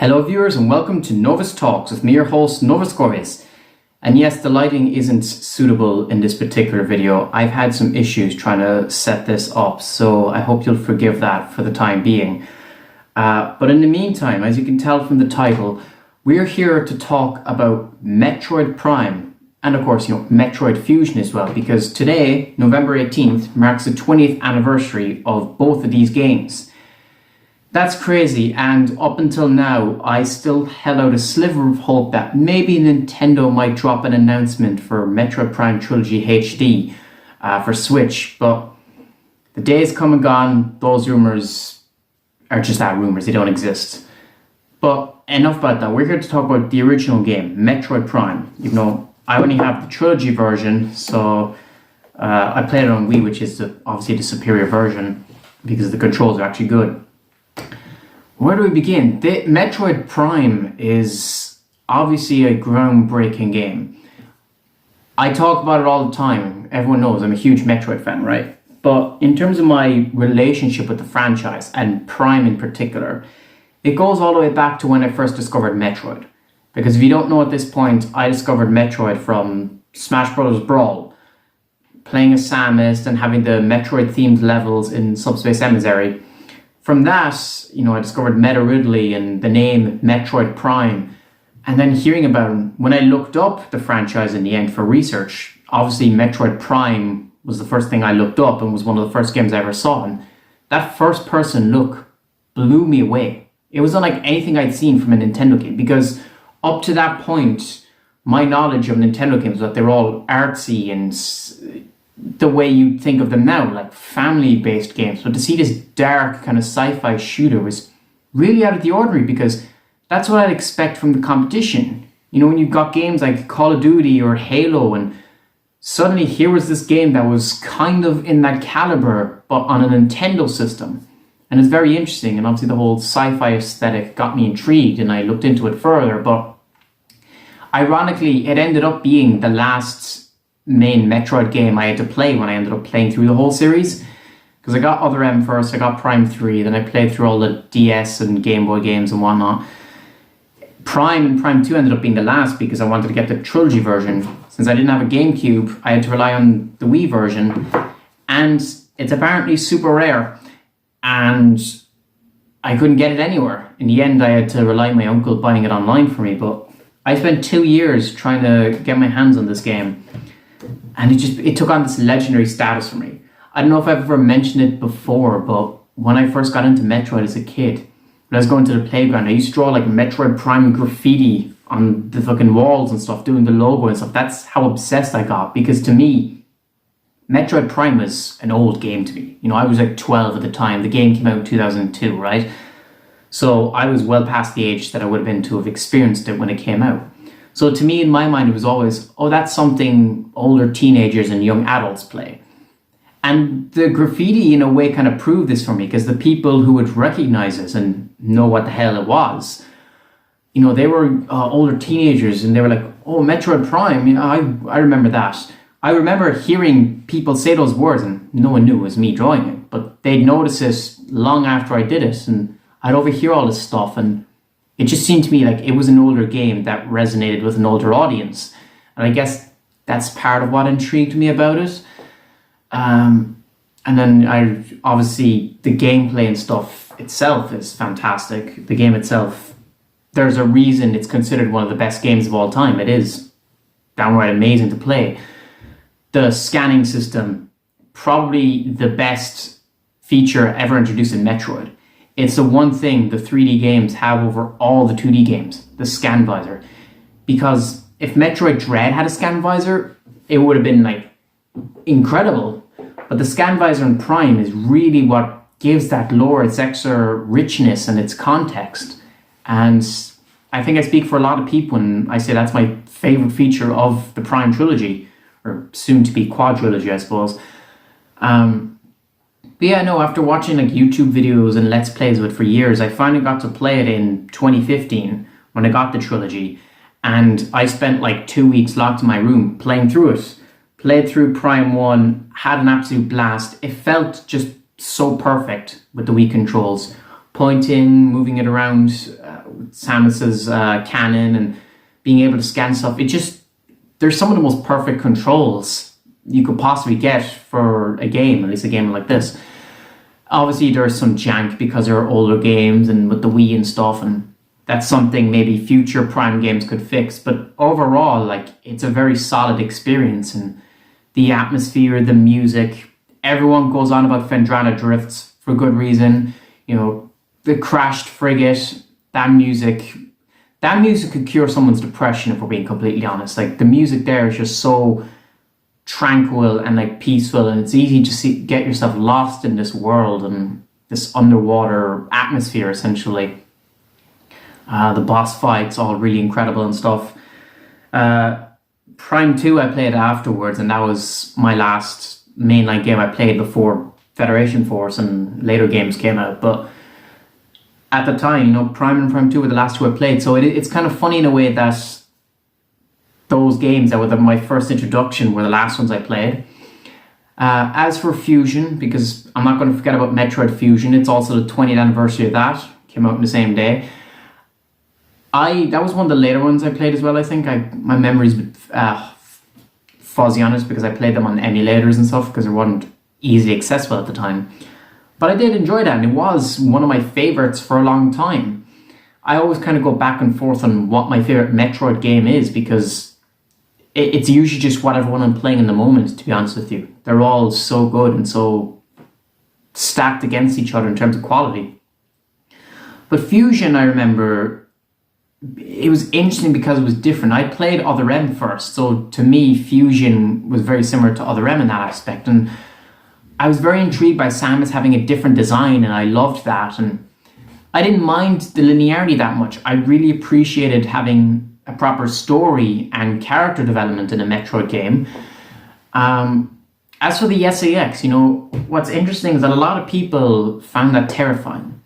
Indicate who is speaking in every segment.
Speaker 1: Hello viewers and welcome to Novus Talks with me, your host Novus Corves. And yes, the lighting isn't suitable in this particular video. I've had some issues trying to set this up, so I hope you'll forgive that for the time being. But in the meantime, as you can tell from the title, we're here to talk about Metroid Prime and of course, Metroid Fusion as well, because today, November 18th, marks the 20th anniversary of both of these games. That's crazy, and up until now, I still held out a sliver of hope that maybe Nintendo might drop an announcement for Metroid Prime Trilogy HD for Switch, but the days come and gone. Those rumors are just that, rumors, they don't exist. But enough about that. We're here to talk about the original game, Metroid Prime. I only have the Trilogy version, so I played it on Wii, which is obviously the superior version, because the controls are actually good. Where do we begin? Metroid Prime is obviously a groundbreaking game. I talk about it all the time. Everyone knows I'm a huge Metroid fan, right? But in terms of my relationship with the franchise, and Prime in particular, it goes all the way back to when I first discovered Metroid. Because if you don't know at this point, I discovered Metroid from Smash Bros. Brawl, playing as Samus and having the Metroid-themed levels in Subspace Emissary. From that, I discovered Meta Ridley and the name Metroid Prime. And then hearing about him, when I looked up the franchise in the end for research, obviously Metroid Prime was the first thing I looked up and was one of the first games I ever saw. And that first person look blew me away. It was unlike anything I'd seen from a Nintendo game, because up to that point, my knowledge of Nintendo games was that they were all artsy and the way you think of them now, like family-based games. But to see this dark kind of sci-fi shooter was really out of the ordinary, because that's what I'd expect from the competition. When you've got games like Call of Duty or Halo, and suddenly here was this game that was kind of in that caliber, but on a Nintendo system. And it's very interesting, and obviously the whole sci-fi aesthetic got me intrigued, and I looked into it further. But ironically, it ended up being the last main Metroid game I had to play when I ended up playing through the whole series, because I got Other M first, I got Prime 3, then I played through all the DS and Game Boy games and whatnot. Prime and Prime 2 ended up being the last, because I wanted to get the Trilogy version. Since I didn't have a GameCube, I had to rely on the Wii version, and it's apparently super rare, and I couldn't get it anywhere. In the end, I had to rely on my uncle buying it online for me, but I spent 2 years trying to get my hands on this game. And it took on this legendary status for me. I don't know if I've ever mentioned it before, but when I first got into Metroid as a kid, when I was going to the playground, I used to draw like Metroid Prime graffiti on the fucking walls and stuff, doing the logo and stuff. That's how obsessed I got, because to me, Metroid Prime was an old game to me. I was like 12 at the time. The game came out in 2002, right? So I was well past the age that I would have been to have experienced it when it came out. So to me, in my mind, it was always, that's something older teenagers and young adults play. And the graffiti, in a way, kind of proved this for me, because the people who would recognize this and know what the hell it was, they were older teenagers, and they were like, Metroid Prime, I remember that. I remember hearing people say those words, and no one knew it was me drawing it, but they'd notice it long after I did it, and I'd overhear all this stuff, and it just seemed to me like it was an older game that resonated with an older audience. And I guess that's part of what intrigued me about it. And then obviously the gameplay and stuff itself is fantastic. The game itself, there's a reason it's considered one of the best games of all time. It is downright amazing to play. The scanning system, probably the best feature ever introduced in Metroid. It's the one thing the 3D games have over all the 2D games, the scan visor. Because if Metroid Dread had a scan visor, it would have been like incredible. But the scan visor in Prime is really what gives that lore its extra richness and its context. And I think I speak for a lot of people when I say that's my favorite feature of the Prime trilogy, or soon to be quadrilogy, I suppose. But yeah, no, after watching like YouTube videos and Let's Plays of it for years, I finally got to play it in 2015 when I got the trilogy. And I spent like 2 weeks locked in my room playing through it. Played through Prime 1, had an absolute blast. It felt just so perfect with the Wii controls. Pointing, moving it around, Samus's cannon and being able to scan stuff. There's some of the most perfect controls you could possibly get for a game, at least a game like this. Obviously, there's some jank because there are older games and with the Wii and stuff, and that's something maybe future Prime games could fix. But overall, like, it's a very solid experience, and the atmosphere, the music, everyone goes on about Fendrana Drifts for good reason. You know, the crashed frigate, that music could cure someone's depression, if we're being completely honest. Like, the music there is just so tranquil and like peaceful, and it's easy to get yourself lost in this world and this underwater atmosphere, essentially. The boss fights all really incredible and stuff. Prime 2 I played afterwards, and that was my last mainline game I played before Federation Force and later games came out. But at the time, you know, Prime and Prime 2 were the last two I played, so it's kind of funny in a way that those games that were my first introduction were the last ones I played. As for Fusion, because I'm not going to forget about Metroid Fusion, it's also the 20th anniversary of that, came out on the same day. That was one of the later ones I played as well, I think. My memory's fuzzy on it because I played them on emulators and stuff because they weren't easily accessible at the time. But I did enjoy that, and it was one of my favorites for a long time. I always kind of go back and forth on what my favorite Metroid game is because it's usually just whatever one I'm playing in the moment, to be honest with you. They're all so good and so stacked against each other in terms of quality. But Fusion, I remember, it was interesting because it was different. I played Other M first, so to me, Fusion was very similar to Other M in that aspect. And I was very intrigued by Samus having a different design, and I loved that. And I didn't mind the linearity that much. I really appreciated having a proper story and character development in a Metroid game. As for the SAX, you know, what's interesting is that a lot of people found that terrifying.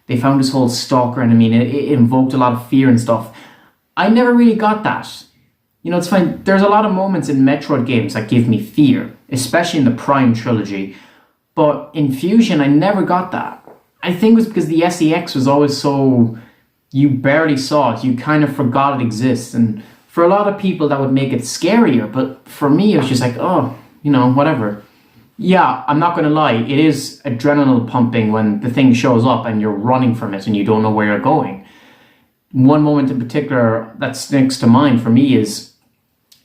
Speaker 1: They found this whole stalker enemy, and it invoked a lot of fear and stuff. I never really got that. You know, it's fine. There's a lot of moments in Metroid games that give me fear, especially in the Prime trilogy. But in Fusion, I never got that. I think it was because the SEX was always so... You barely saw it. You kind of forgot it exists. And for a lot of people, that would make it scarier. But for me, it was just like, oh, you know, whatever. Yeah, I'm not going to lie. It is adrenaline pumping when the thing shows up and you're running from it and you don't know where you're going. One moment in particular that sticks to mind for me is,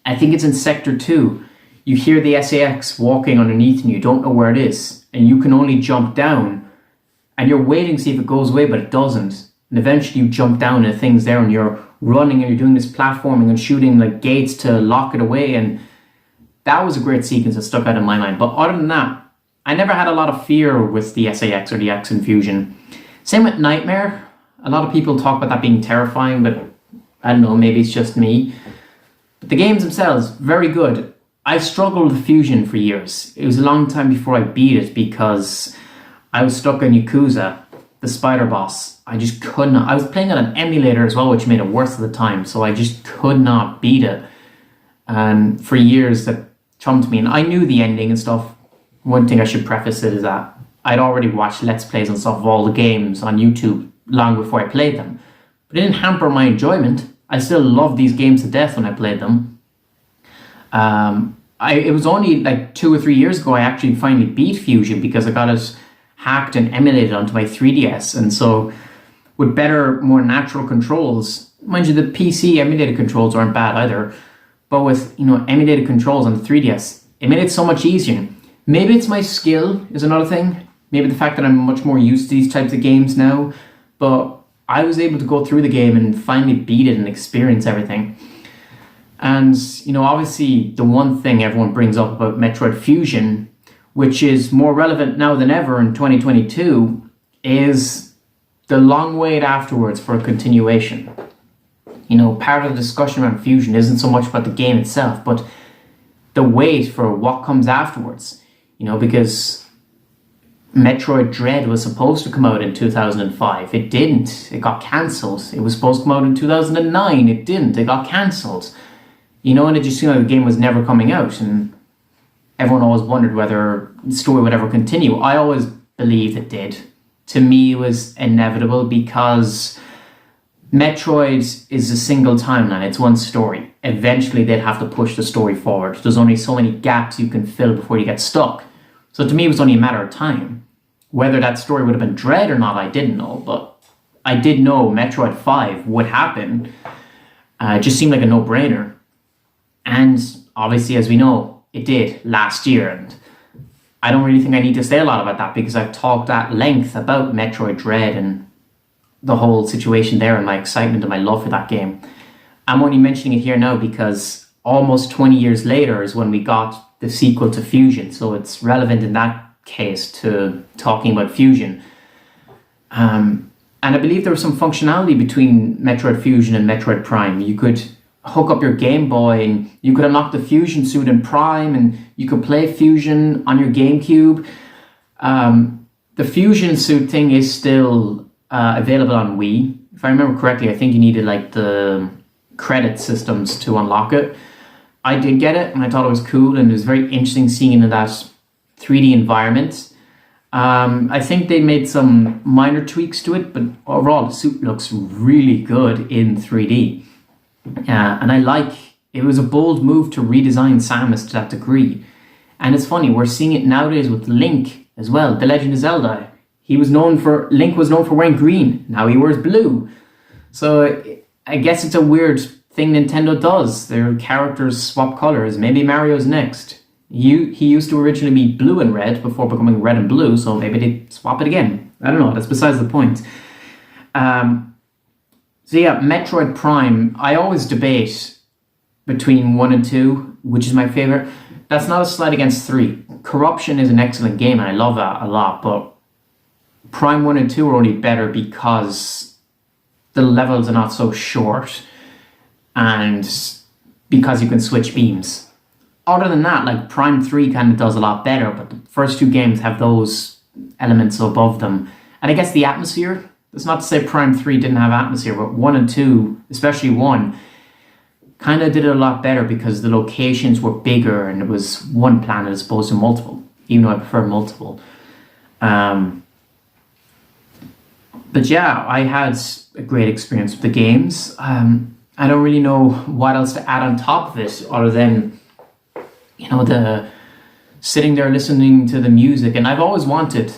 Speaker 1: I think it's in Sector 2. You hear the SAX walking underneath and you don't know where it is. And you can only jump down. And you're waiting to see if it goes away, but it doesn't. And eventually you jump down and the thing's there and you're running and you're doing this platforming and shooting like gates to lock it away. And that was a great sequence that stuck out in my mind. But other than that, I never had a lot of fear with the SAX or the X in Fusion. Same with Nightmare. A lot of people talk about that being terrifying, but I don't know, maybe it's just me. But the games themselves, very good. I struggled with Fusion for years. It was a long time before I beat it because I was stuck in Yakuza, the spider boss. I just could not. I was playing on an emulator as well, which made it worse at the time. So I just could not beat it. And for years that chumped me. And I knew the ending and stuff. One thing I should preface it is that I'd already watched Let's Plays and stuff of all the games on YouTube long before I played them. But it didn't hamper my enjoyment. I still loved these games to death when I played them. It was only like 2 or 3 years ago I actually finally beat Fusion because I got it hacked and emulated onto my 3DS. And so with better, more natural controls, mind you, the PC emulated controls aren't bad either, but with, you know, emulated controls on the 3DS, it made it so much easier. Maybe it's my skill is another thing. Maybe the fact that I'm much more used to these types of games now, but I was able to go through the game and finally beat it and experience everything. And, you know, obviously the one thing everyone brings up about Metroid Fusion, which is more relevant now than ever in 2022, is the long wait afterwards for a continuation. You know, part of the discussion around Fusion isn't so much about the game itself, but the wait for what comes afterwards. You know, because Metroid Dread was supposed to come out in 2005. It didn't. It got cancelled. It was supposed to come out in 2009. It didn't. It got cancelled. You know, and it just seemed like the game was never coming out, and everyone always wondered whether the story would ever continue. I always believed it did. To me, it was inevitable because Metroid is a single timeline, it's one story. Eventually they'd have to push the story forward. There's only so many gaps you can fill before you get stuck. So to me it was only a matter of time. Whether that story would have been Dread or not, I didn't know, but I did know Metroid 5 would happen. It just seemed like a no-brainer. And obviously, as we know, it did last year. And I don't really think I need to say a lot about that because I've talked at length about Metroid Dread and the whole situation there and my excitement and my love for that game. I'm only mentioning it here now because almost 20 years later is when we got the sequel to Fusion. So it's relevant in that case to talking about Fusion. And I believe there was some functionality between Metroid Fusion and Metroid Prime. You could hook up your Game Boy and you could unlock the Fusion suit in Prime and you could play Fusion on your GameCube. The Fusion suit thing is still available on Wii. If I remember correctly, I think you needed like the credit systems to unlock it. I did get it and I thought it was cool and it was very interesting seeing it in that 3D environment. I think they made some minor tweaks to it, but overall the suit looks really good in 3D. And it was a bold move to redesign Samus to that degree. And it's funny, we're seeing it nowadays with Link as well, The Legend of Zelda. Link was known for wearing green, now he wears blue. So I guess it's a weird thing Nintendo does. Their characters swap colors, maybe Mario's next. He used to originally be blue and red before becoming red and blue, so maybe they swap it again. I don't know, that's besides the point. So yeah, Metroid Prime, I always debate between 1 and 2, which is my favorite. That's not a slight against 3. Corruption is an excellent game and I love that a lot, but Prime 1 and 2 are only better because the levels are not so short and because you can switch beams. Other than that, like Prime 3 kind of does a lot better, but the first 2 games have those elements above them. And I guess the atmosphere, that's not to say Prime 3 didn't have atmosphere, but 1 and 2, especially 1, kind of did it a lot better because the locations were bigger and it was one planet as opposed to multiple, even though I prefer multiple. But yeah, I had a great experience with the games. I don't really know what else to add on top of it other than, the sitting there listening to the music. And I've always wanted,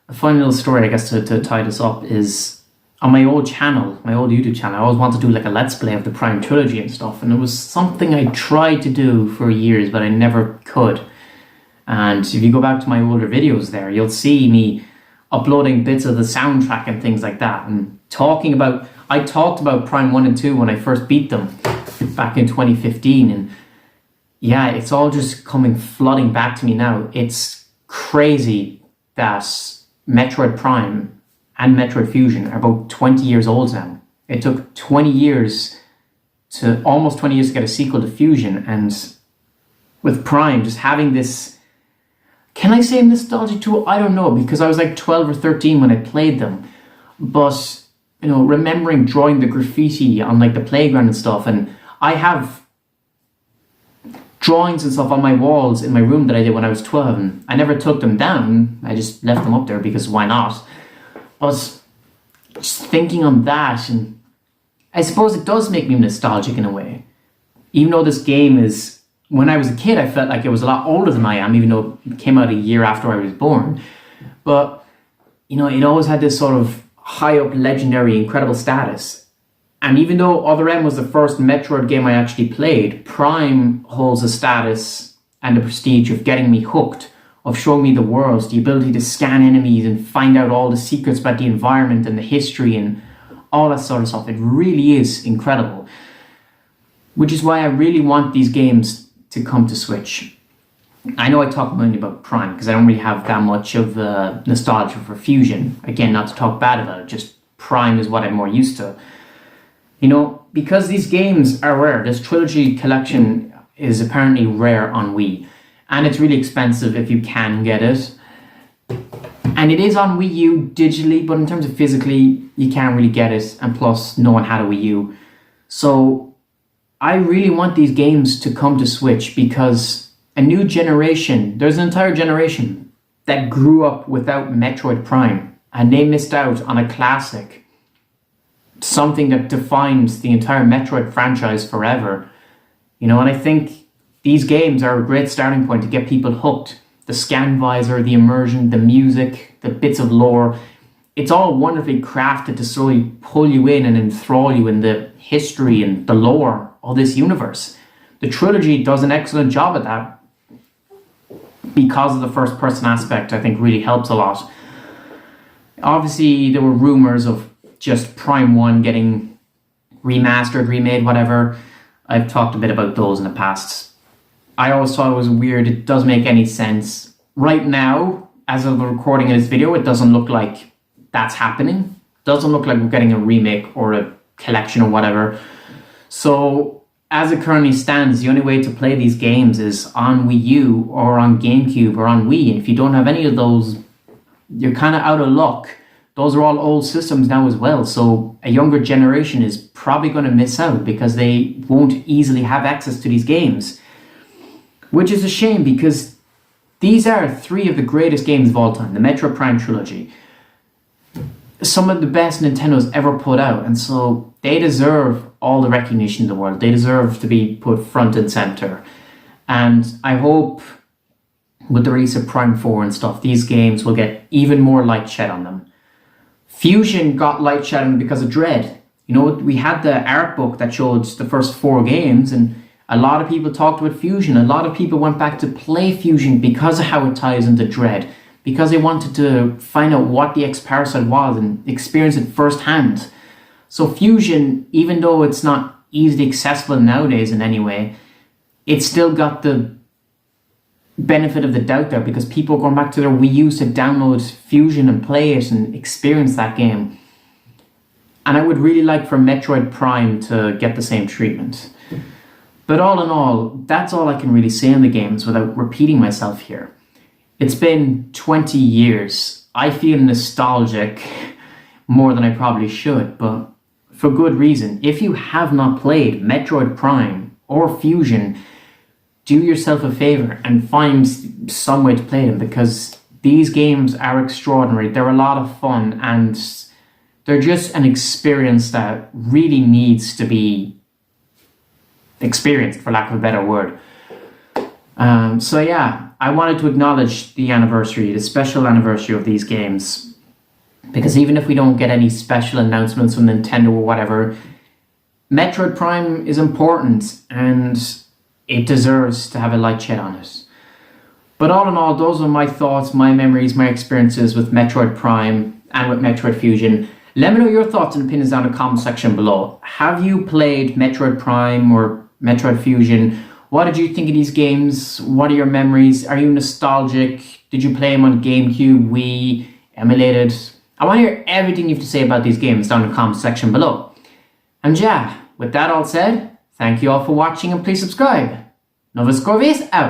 Speaker 1: a funny little story, I guess, to tie this up, is on my old channel, my old YouTube channel, I always wanted to do like a Let's Play of the Prime Trilogy and stuff. And it was something I tried to do for years, but I never could. And if you go back to my older videos there, you'll see me uploading bits of the soundtrack and things like that. And I talked about Prime 1 and 2 when I first beat them back in 2015. And yeah, it's all just flooding back to me now. It's crazy that Metroid Prime and Metroid Fusion are about 20 years old now. It took almost 20 years to get a sequel to Fusion, and with Prime just having this, can I say nostalgic tool? I don't know, because I was like 12 or 13 when I played them, but remembering drawing the graffiti on like the playground and stuff, and I have drawings and stuff on my walls in my room that I did when I was 12, and I never took them down. I just left them up there because why not? But just thinking on that, and I suppose it does make me nostalgic in a way. Even though this game is, when I was a kid, I felt like it was a lot older than I am, even though it came out a year after I was born. But, it always had this sort of high up, legendary, incredible status. And even though Other M was the first Metroid game I actually played, Prime holds the status and the prestige of getting me hooked, of showing me the worlds, the ability to scan enemies and find out all the secrets about the environment and the history and all that sort of stuff. It really is incredible. Which is why I really want these games to come to Switch. I know I talk mainly about Prime because I don't really have that much of nostalgia for Fusion. Again, not to talk bad about it, just Prime is what I'm more used to. Because these games are rare, this trilogy collection is apparently rare on Wii. And it's really expensive if you can get it. And it is on Wii U digitally, but in terms of physically, you can't really get it. And plus, no one had a Wii U. So I really want these games to come to Switch because a new generation, there's an entire generation that grew up without Metroid Prime. And they missed out on a classic something that defines the entire Metroid franchise forever. And I think these games are a great starting point to get people hooked. The scan visor, the immersion, the music, the bits of lore. It's all wonderfully crafted to slowly pull you in and enthrall you in the history and the lore of this universe. The trilogy does an excellent job at that because of the first person aspect. I think really helps a lot. Obviously, there were rumors of just Prime 1 getting remastered, remade, whatever. I've talked a bit about those in the past. I always thought it was weird. It doesn't make any sense. Right now, as of the recording of this video, it doesn't look like that's happening. It doesn't look like we're getting a remake or a collection or whatever. So, as it currently stands, the only way to play these games is on Wii U or on GameCube or on Wii. And if you don't have any of those, you're kind of out of luck. Those are all old systems now as well. So a younger generation is probably going to miss out because they won't easily have access to these games. Which is a shame because these are three of the greatest games of all time. The Metroid Prime trilogy. Some of the best Nintendo's ever put out. And so they deserve all the recognition in the world. They deserve to be put front and center. And I hope with the release of Prime 4 and stuff, these games will get even more light shed on them. Fusion got light shed on because of Dread. We had the art book that showed the first 4 games, and a lot of people talked about Fusion. A lot of people went back to play Fusion because of how it ties into Dread, because they wanted to find out what the X-Parasite was and experience it firsthand. So Fusion, even though it's not easily accessible nowadays in any way, it's still got the benefit of the doubt there because people are going back to their Wii U to download Fusion and play it and experience that game. And I would really like for Metroid Prime to get the same treatment. But all in all, that's all I can really say on the games without repeating myself here. It's been 20 years. I feel nostalgic more than I probably should, but for good reason. If you have not played Metroid Prime or Fusion, do yourself a favor and find some way to play them because these games are extraordinary. They're a lot of fun and they're just an experience that really needs to be experienced, for lack of a better word. So yeah, I wanted to acknowledge the anniversary, the special anniversary of these games, because even if we don't get any special announcements from Nintendo or whatever, Metroid Prime is important and it deserves to have a light shed on it. But all in all, those are my thoughts, my memories, my experiences with Metroid Prime and with Metroid Fusion. Let me know your thoughts and opinions down in the comment section below. Have you played Metroid Prime or Metroid Fusion? What did you think of these games? What are your memories? Are you nostalgic? Did you play them on GameCube, Wii, emulated? I want to hear everything you have to say about these games down in the comment section below. And yeah, with that all said, thank you all for watching and please subscribe. Novus Corvis out.